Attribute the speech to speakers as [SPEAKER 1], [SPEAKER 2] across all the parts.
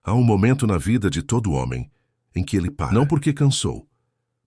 [SPEAKER 1] Há um momento na vida de todo homem em que ele para. Não porque cansou,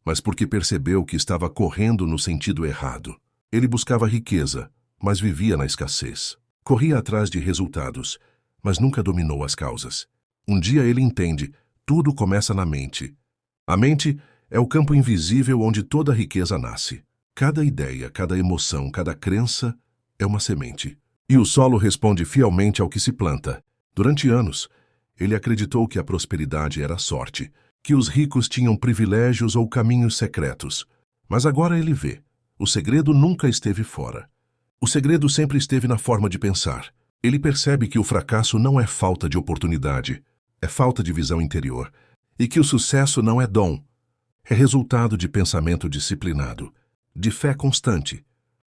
[SPEAKER 1] mas porque percebeu que estava correndo no sentido errado. Ele buscava riqueza, mas vivia na escassez. Corria atrás de resultados, mas nunca dominou as causas. Um dia ele entende, tudo começa na mente. A mente é o campo invisível onde toda a riqueza nasce. Cada ideia, cada emoção, cada crença é uma semente. E o solo responde fielmente ao que se planta. Durante anos, ele acreditou que a prosperidade era sorte, que os ricos tinham privilégios ou caminhos secretos. Mas agora ele vê. O segredo nunca esteve fora. O segredo sempre esteve na forma de pensar. Ele percebe que o fracasso não é falta de oportunidade, é falta de visão interior. E que o sucesso não é dom, é resultado de pensamento disciplinado, de fé constante,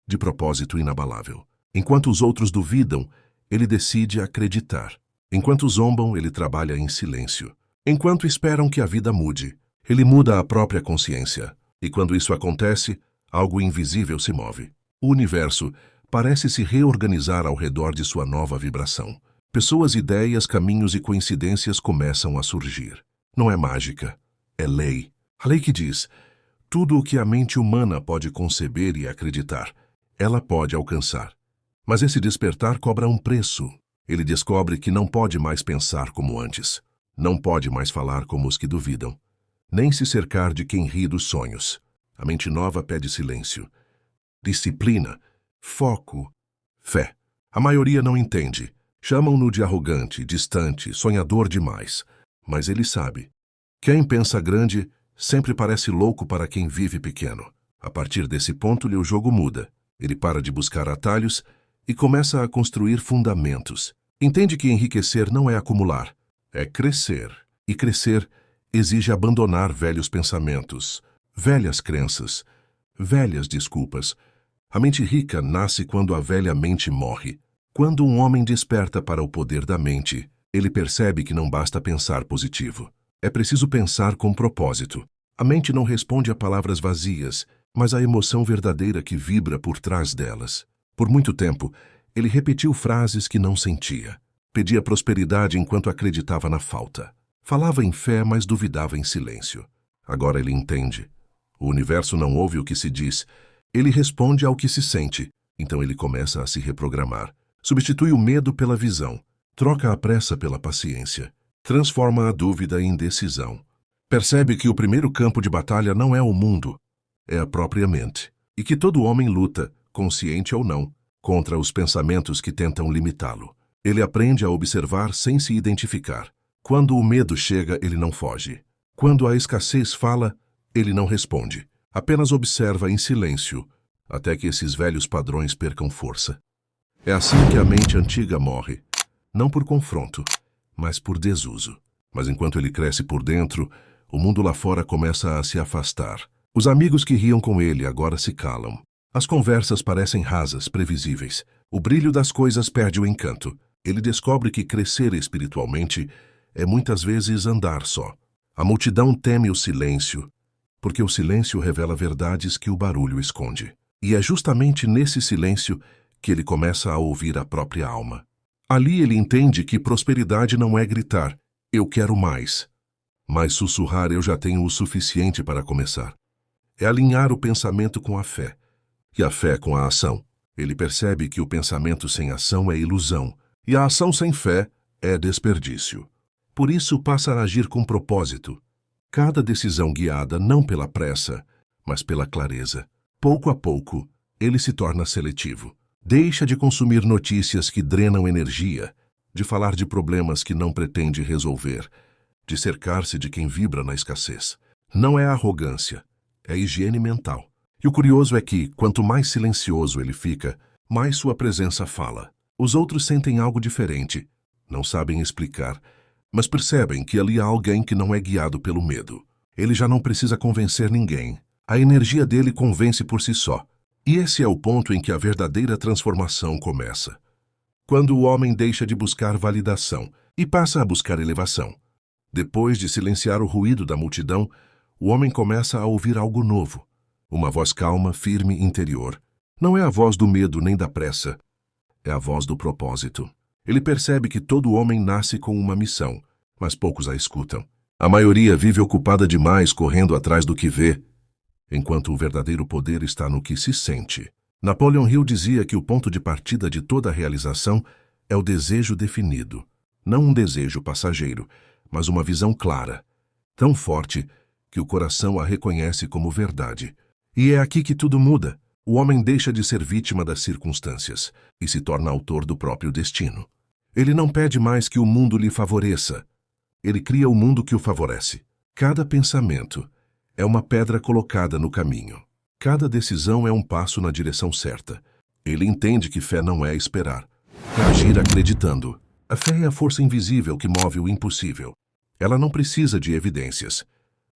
[SPEAKER 1] de propósito inabalável. Enquanto os outros duvidam, ele decide acreditar. Enquanto zombam, ele trabalha em silêncio. Enquanto esperam que a vida mude, ele muda a própria consciência. E quando isso acontece, algo invisível se move. O universo parece se reorganizar ao redor de sua nova vibração. Pessoas, ideias, caminhos e coincidências começam a surgir. Não é mágica, é lei. A lei que diz, tudo o que a mente humana pode conceber e acreditar, ela pode alcançar. Mas esse despertar cobra um preço. Ele descobre que não pode mais pensar como antes. Não pode mais falar como os que duvidam. Nem se cercar de quem ri dos sonhos. A mente nova pede silêncio, disciplina, foco, fé. A maioria não entende. Chamam-no de arrogante, distante, sonhador demais. Mas ele sabe. Quem pensa grande sempre parece louco para quem vive pequeno. A partir desse ponto-lhe o jogo muda. Ele para de buscar atalhos e começa a construir fundamentos. Entende que enriquecer não é acumular, é crescer. E crescer exige abandonar velhos pensamentos, velhas crenças, velhas desculpas. A mente rica nasce quando a velha mente morre. Quando um homem desperta para o poder da mente, ele percebe que não basta pensar positivo. É preciso pensar com propósito. A mente não responde a palavras vazias, mas à emoção verdadeira que vibra por trás delas. Por muito tempo, ele repetiu frases que não sentia. Pedia prosperidade enquanto acreditava na falta. Falava em fé, mas duvidava em silêncio. Agora ele entende. O universo não ouve o que se diz, ele responde ao que se sente. Então ele começa a se reprogramar. Substitui o medo pela visão. Troca a pressa pela paciência. Transforma a dúvida em decisão. Percebe que o primeiro campo de batalha não é o mundo, é a própria mente. E que todo homem luta, consciente ou não, contra os pensamentos que tentam limitá-lo. Ele aprende a observar sem se identificar. Quando o medo chega, ele não foge. Quando a escassez fala, ele não responde. Apenas observa em silêncio, até que esses velhos padrões percam força. É assim que a mente antiga morre, não por confronto, mas por desuso. Mas enquanto ele cresce por dentro, o mundo lá fora começa a se afastar. Os amigos que riam com ele agora se calam. As conversas parecem rasas, previsíveis. O brilho das coisas perde o encanto. Ele descobre que crescer espiritualmente é muitas vezes andar só. A multidão teme o silêncio, porque o silêncio revela verdades que o barulho esconde. E é justamente nesse silêncio que ele começa a ouvir a própria alma. Ali ele entende que prosperidade não é gritar, eu quero mais, mas sussurrar, eu já tenho o suficiente para começar. É alinhar o pensamento com a fé, e a fé com a ação. Ele percebe que o pensamento sem ação é ilusão, e a ação sem fé é desperdício. Por isso passa a agir com propósito. Cada decisão guiada não pela pressa, mas pela clareza. Pouco a pouco, ele se torna seletivo. Deixa de consumir notícias que drenam energia, de falar de problemas que não pretende resolver, de cercar-se de quem vibra na escassez. Não é arrogância, é higiene mental. E o curioso é que, quanto mais silencioso ele fica, mais sua presença fala. Os outros sentem algo diferente, não sabem explicar, mas percebem que ali há alguém que não é guiado pelo medo. Ele já não precisa convencer ninguém. A energia dele convence por si só. E esse é o ponto em que a verdadeira transformação começa. Quando o homem deixa de buscar validação e passa a buscar elevação. Depois de silenciar o ruído da multidão, o homem começa a ouvir algo novo. Uma voz calma, firme, interior. Não é a voz do medo nem da pressa. É a voz do propósito. Ele percebe que todo homem nasce com uma missão. mas poucos a escutam. A maioria vive ocupada demais correndo atrás do que vê, enquanto o verdadeiro poder está no que se sente. Napoleon Hill dizia que o ponto de partida de toda realização é o desejo definido. Não um desejo passageiro, mas uma visão clara, tão forte que o coração a reconhece como verdade. E é aqui que tudo muda. O homem deixa de ser vítima das circunstâncias e se torna autor do próprio destino. Ele não pede mais que o mundo lhe favoreça. Ele cria o mundo que o favorece. Cada pensamento é uma pedra colocada no caminho. Cada decisão é um passo na direção certa. Ele entende que fé não é esperar, é agir acreditando. A fé é a força invisível que move o impossível. Ela não precisa de evidências,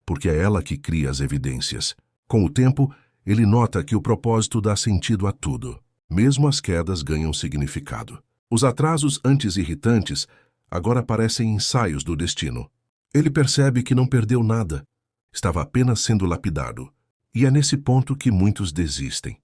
[SPEAKER 1] porque é ela que cria as evidências. Com o tempo, ele nota que o propósito dá sentido a tudo. Mesmo as quedas ganham significado. Os atrasos antes irritantes agora parecem ensaios do destino. Ele percebe que não perdeu nada. Estava apenas sendo lapidado. E é nesse ponto que muitos desistem.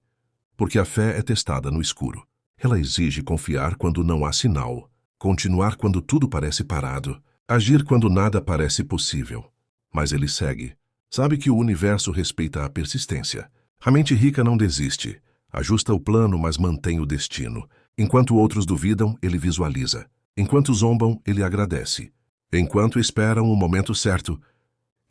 [SPEAKER 1] Porque a fé é testada no escuro. Ela exige confiar quando não há sinal, continuar quando tudo parece parado, agir quando nada parece possível. Mas ele segue. Sabe que o universo respeita a persistência. A mente rica não desiste. Ajusta o plano, mas mantém o destino. Enquanto outros duvidam, ele visualiza. Enquanto zombam, ele agradece. Enquanto esperam o momento certo,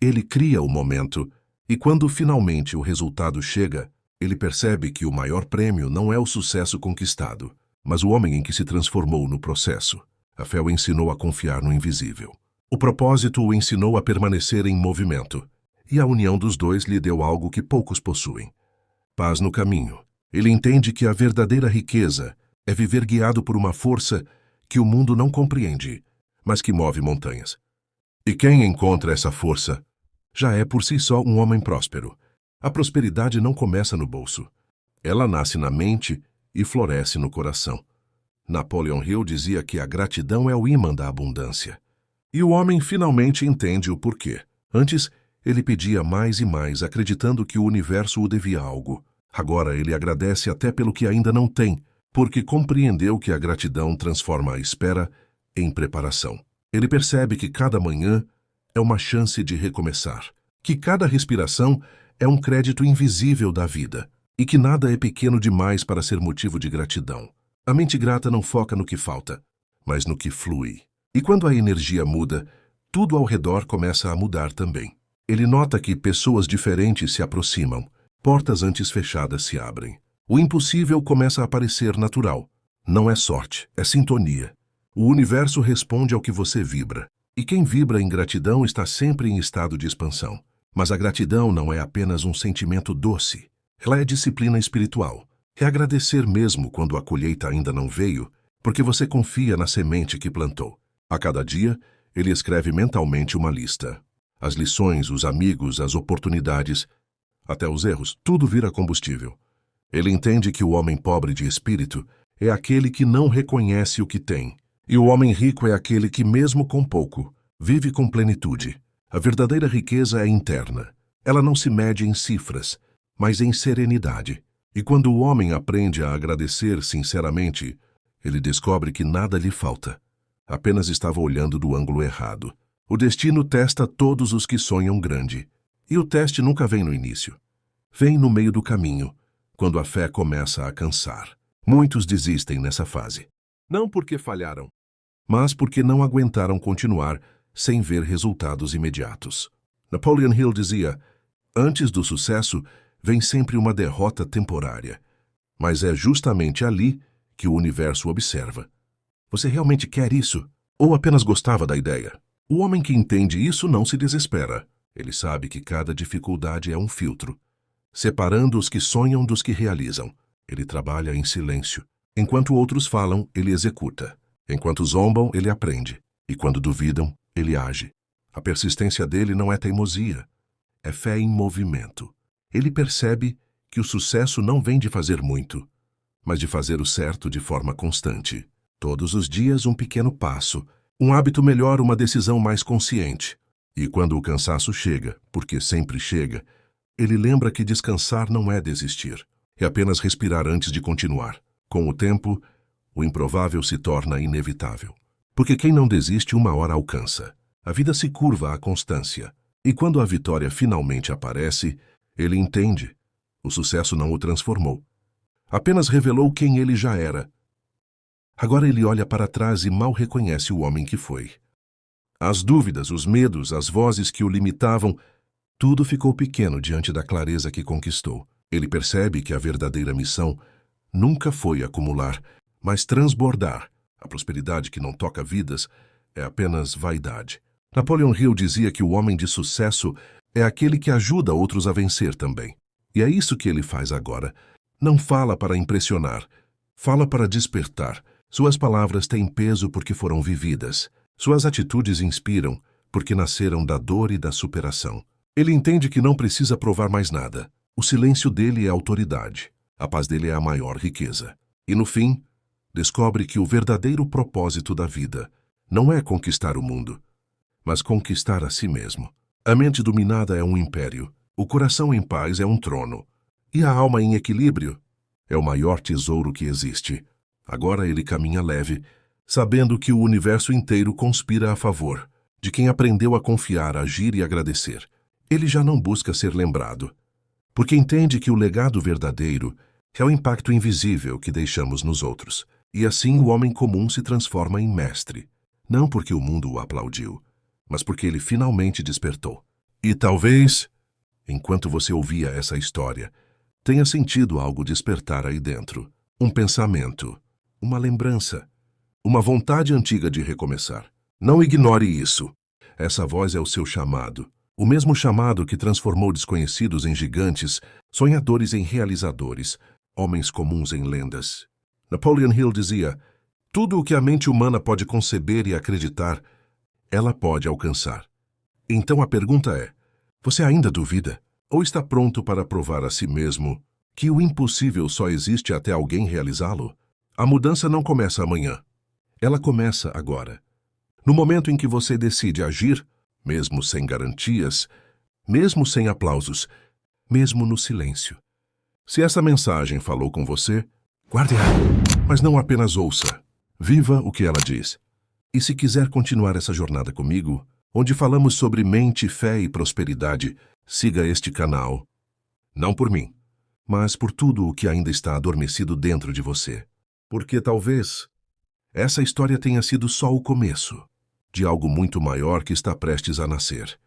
[SPEAKER 1] ele cria o momento. E quando finalmente o resultado chega, ele percebe que o maior prêmio não é o sucesso conquistado, mas o homem em que se transformou no processo. A fé o ensinou a confiar no invisível. O propósito o ensinou a permanecer em movimento. E a união dos dois lhe deu algo que poucos possuem: paz no caminho. Ele entende que a verdadeira riqueza é viver guiado por uma força que o mundo não compreende, mas que move montanhas. E quem encontra essa força já é por si só um homem próspero. A prosperidade não começa no bolso. Ela nasce na mente e floresce no coração. Napoleon Hill dizia que a gratidão é o ímã da abundância. E o homem finalmente entende o porquê. Antes, ele pedia mais e mais, acreditando que o universo o devia algo. Agora ele agradece até pelo que ainda não tem, porque compreendeu que a gratidão transforma a espera em preparação. Ele percebe que cada manhã é uma chance de recomeçar, que cada respiração é um crédito invisível da vida, e que nada é pequeno demais para ser motivo de gratidão. A mente grata não foca no que falta, mas no que flui. E quando a energia muda, tudo ao redor começa a mudar também. Ele nota que pessoas diferentes se aproximam, portas antes fechadas se abrem. O impossível começa a parecer natural. Não é sorte, é sintonia. O universo responde ao que você vibra. E quem vibra em gratidão está sempre em estado de expansão. Mas a gratidão não é apenas um sentimento doce. Ela é disciplina espiritual. É agradecer mesmo quando a colheita ainda não veio, porque você confia na semente que plantou. A cada dia, ele escreve mentalmente uma lista. As lições, os amigos, as oportunidades, até os erros, tudo vira combustível. Ele entende que o homem pobre de espírito é aquele que não reconhece o que tem. E o homem rico é aquele que, mesmo com pouco, vive com plenitude. A verdadeira riqueza é interna. Ela não se mede em cifras, mas em serenidade. E quando o homem aprende a agradecer sinceramente, ele descobre que nada lhe falta. Apenas estava olhando do ângulo errado. O destino testa todos os que sonham grande. E o teste nunca vem no início. Vem no meio do caminho, quando a fé começa a cansar. Muitos desistem nessa fase. Não porque falharam, mas porque não aguentaram continuar sem ver resultados imediatos. Napoleon Hill dizia: antes do sucesso vem sempre uma derrota temporária, mas é justamente ali que o universo observa. Você realmente quer isso? Ou apenas gostava da ideia? O homem que entende isso não se desespera. Ele sabe que cada dificuldade é um filtro, separando os que sonham dos que realizam. Ele trabalha em silêncio. Enquanto outros falam, ele executa. Enquanto zombam, ele aprende. E quando duvidam, ele age. A persistência dele não é teimosia, é fé em movimento. Ele percebe que o sucesso não vem de fazer muito, mas de fazer o certo de forma constante. Todos os dias um pequeno passo, um hábito melhor, uma decisão mais consciente. E quando o cansaço chega, porque sempre chega, ele lembra que descansar não é desistir, é apenas respirar antes de continuar. Com o tempo, o improvável se torna inevitável. Porque quem não desiste uma hora alcança. A vida se curva à constância. E quando a vitória finalmente aparece, ele entende. O sucesso não o transformou. Apenas revelou quem ele já era. Agora ele olha para trás e mal reconhece o homem que foi. As dúvidas, os medos, as vozes que o limitavam, tudo ficou pequeno diante da clareza que conquistou. Ele percebe que a verdadeira missão nunca foi acumular, mas transbordar. A prosperidade que não toca vidas é apenas vaidade. Napoleon Hill dizia que o homem de sucesso é aquele que ajuda outros a vencer também. E é isso que ele faz agora. Não fala para impressionar, fala para despertar. Suas palavras têm peso porque foram vividas. Suas atitudes inspiram porque nasceram da dor e da superação. Ele entende que não precisa provar mais nada. O silêncio dele é autoridade. A paz dele é a maior riqueza. E no fim, descobre que o verdadeiro propósito da vida não é conquistar o mundo, mas conquistar a si mesmo. A mente dominada é um império, o coração em paz é um trono, e a alma em equilíbrio é o maior tesouro que existe. Agora ele caminha leve, sabendo que o universo inteiro conspira a favor de quem aprendeu a confiar, agir e agradecer. Ele já não busca ser lembrado, porque entende que o legado verdadeiro é o impacto invisível que deixamos nos outros. E assim o homem comum se transforma em mestre, não porque o mundo o aplaudiu, mas porque ele finalmente despertou. E talvez, enquanto você ouvia essa história, tenha sentido algo despertar aí dentro. Um pensamento, uma lembrança, uma vontade antiga de recomeçar. Não ignore isso. Essa voz é o seu chamado. O mesmo chamado que transformou desconhecidos em gigantes, sonhadores em realizadores, homens comuns em lendas. Napoleon Hill dizia: tudo o que a mente humana pode conceber e acreditar, ela pode alcançar. Então a pergunta é: você ainda duvida? Ou está pronto para provar a si mesmo que o impossível só existe até alguém realizá-lo? A mudança não começa amanhã. Ela começa agora. No momento em que você decide agir, mesmo sem garantias, mesmo sem aplausos, mesmo no silêncio. Se essa mensagem falou com você, guarde-a, mas não apenas ouça. Viva o que ela diz. E se quiser continuar essa jornada comigo, onde falamos sobre mente, fé e prosperidade, siga este canal. Não por mim, mas por tudo o que ainda está adormecido dentro de você. Porque talvez essa história tenha sido só o começo de algo muito maior que está prestes a nascer.